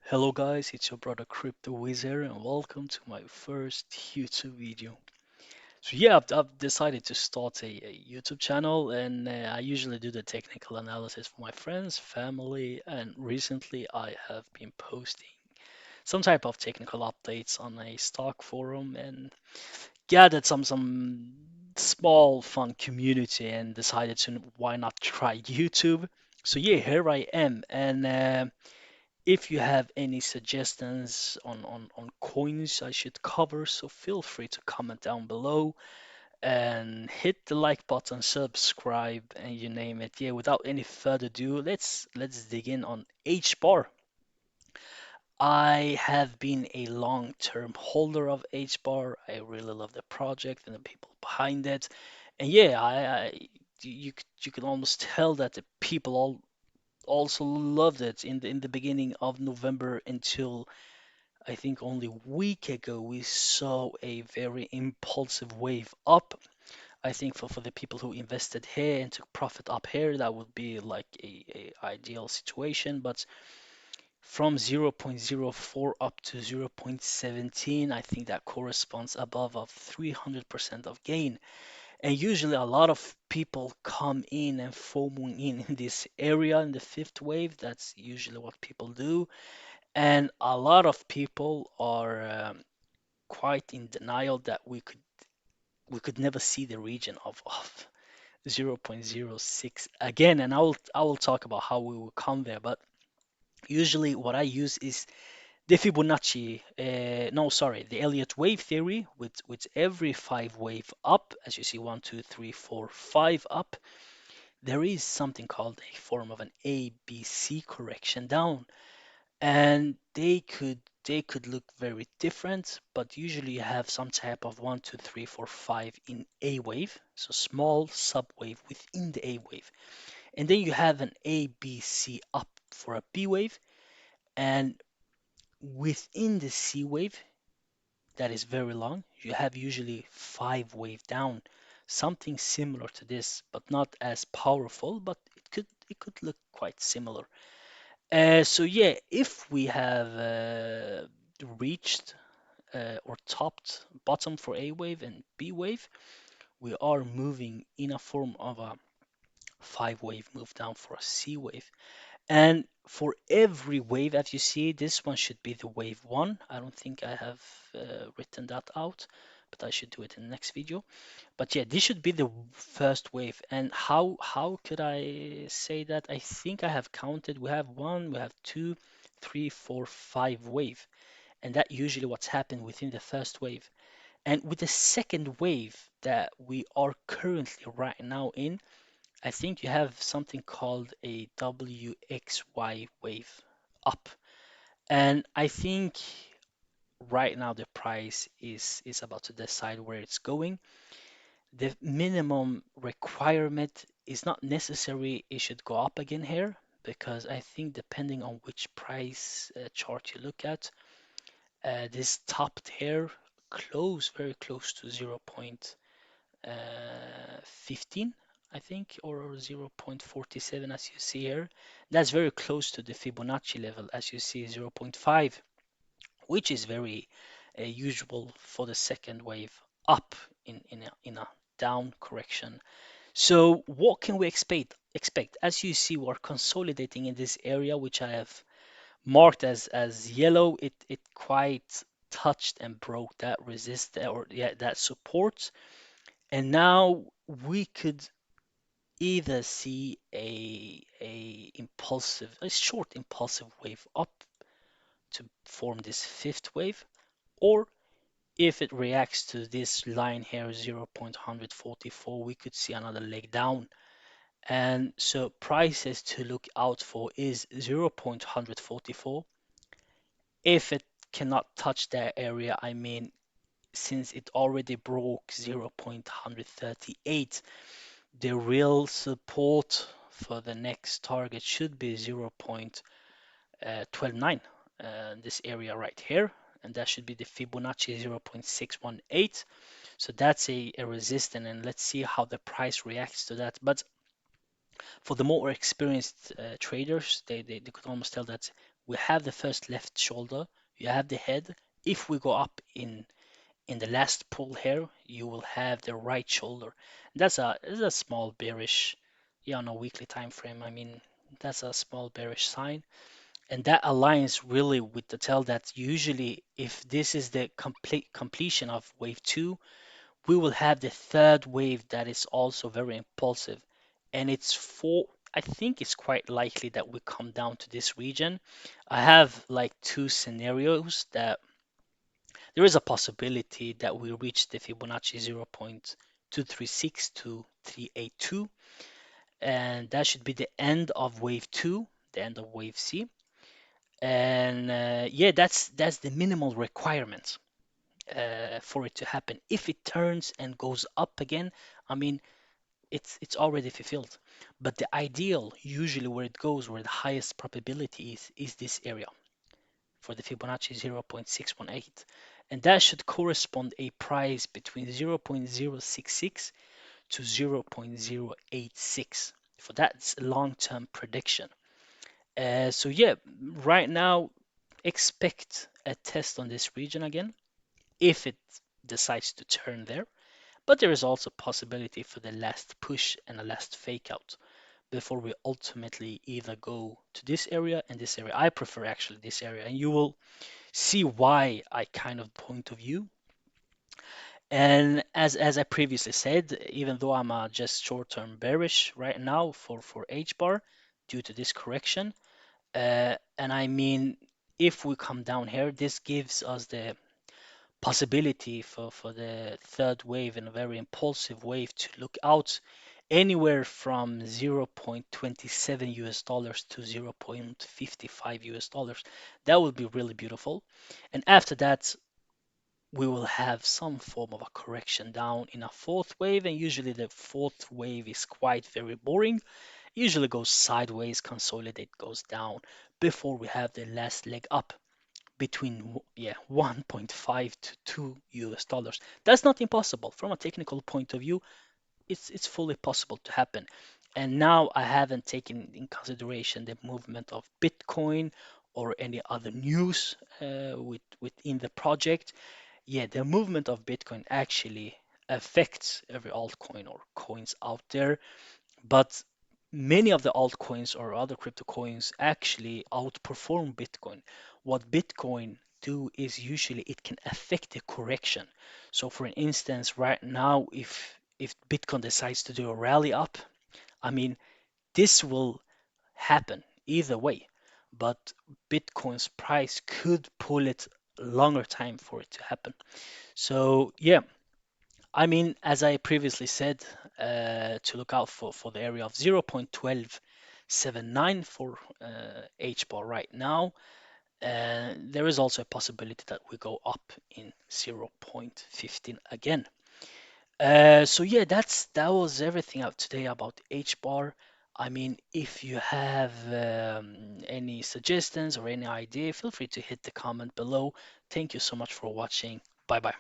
Hello guys, it's your brother Cryptowiizz here and welcome to my first YouTube video. So yeah, I've decided to start a YouTube channel and I usually do the technical analysis for my friends, family, and recently I have been posting some type of technical updates on a stock forum and gathered some small fun community and decided to why not try YouTube. So yeah, here I am and if you have any suggestions on coins I should cover, so feel free to comment down below and hit the like button, subscribe, and you name it. Yeah, without any further ado, let's dig in on HBAR. I have been a long-term holder of HBAR. I really love the project and the people behind it. And yeah, you can almost tell that the people all also loved it in the beginning of November until I think only a week ago we saw a very impulsive wave up. I think for the people who invested here and took profit up here, that would be like a ideal situation. But from 0.04 up to 0.17, I think that corresponds above of 300% of gain. And usually a lot of people come in and FOMO in this area in the fifth wave. That's usually what people do. And a lot of people are quite in denial that we could never see the region of 0.06 again. And I will talk about how we will come there. But usually what I use is the Fibonacci, no, sorry, the Elliott Wave theory with every five wave up, as you see, one, two, three, four, five up, there is something called a form of an ABC correction down. And they could look very different, but usually you have some type of one, two, three, four, five in A wave, so small subwave within the A wave, and then you have an A, B, C up for a B wave, and within the C wave that is very long, you have usually five wave down, something similar to this, but not as powerful, but it could look quite similar. So yeah, if we have reached or topped bottom for A wave and B wave, we are moving in a form of a five wave move down for a C wave. And for every wave, as you see, this one should be the wave one. I don't think I have written that out, but I should do it in the next video. But yeah, this should be the first wave. And how could I say that? I think I have counted. We have one, we have two, three, four, five wave. And that usually what's happened within the first wave. And with the second wave that we are currently right now in, I think you have something called a WXY wave up. And I think right now the price is about to decide where it's going. The minimum requirement is not necessary it should go up again here, because I think depending on which price chart you look at, this topped here close very close to 0.15, I think, or 0.47 as you see here. That's very close to the Fibonacci level as you see 0.5, which is very usual for the second wave up in a down correction. So what can we expect? As you see, we're consolidating in this area, which I have marked as yellow. It quite touched and broke that resist or yeah that support, and now we could either see a short impulsive wave up to form this fifth wave, or if it reacts to this line here 0.144, we could see another leg down. And so prices to look out for is 0.144. If it cannot touch that area, I mean, since it already broke 0.138, the real support for the next target should be 0.129, this area right here, and that should be the Fibonacci 0.618. So that's a resistance, and let's see how the price reacts to that. But for the more experienced traders, they could almost tell that we have the first left shoulder, you have the head. If we go up in the last pull here, you will have the right shoulder. That's a small bearish, yeah, on a weekly time frame. I mean, that's a small bearish sign, and that aligns really with the tell that usually if this is the complete completion of wave two, we will have the third wave that is also very impulsive, and it's for I think it's quite likely that we come down to this region. I have like two scenarios that there is a possibility that we reach the Fibonacci 0.236 to 382, and that should be the end of wave two, the end of wave C. And yeah, that's the minimal requirement for it to happen. If it turns and goes up again, I mean, it's already fulfilled. But the ideal, usually where it goes, where the highest probability is this area for the Fibonacci 0.618. And that should correspond a price between 0.066 to 0.086 for that long-term prediction. So yeah, right now expect a test on this region again if it decides to turn there. But there is also possibility for the last push and a last fake out before we ultimately either go to this area and this area. I prefer actually this area, and you will see why I kind of point of view. And as I previously said, even though I'm just short-term bearish right now for HBAR due to this correction, and I mean, if we come down here, this gives us the possibility for the third wave and a very impulsive wave to look out anywhere from 0.27 US dollars to 0.55 US dollars. That would be really beautiful. And after that, we will have some form of a correction down in a fourth wave. And usually the fourth wave is quite very boring. Usually goes sideways, consolidate, goes down before we have the last leg up between 1.5 to 2 US dollars. That's not impossible from a technical point of view. It's fully possible to happen. And now I haven't taken in consideration the movement of Bitcoin or any other news within the project. Yeah, the movement of Bitcoin actually affects every altcoin or coins out there, but many of the altcoins or other crypto coins actually outperform Bitcoin. What Bitcoin do is usually it can affect the correction. So for instance, right now, if Bitcoin decides to do a rally up, I mean, this will happen either way, but Bitcoin's price could pull it longer time for it to happen. So yeah, I mean, as I previously said, to look out for the area of 0.1279 for HBAR right now. There is also a possibility that we go up in 0.15 again. So yeah, that was everything out today about HBAR. I mean, if you have any suggestions or any idea, feel free to hit the comment below. Thank you so much for watching. Bye bye.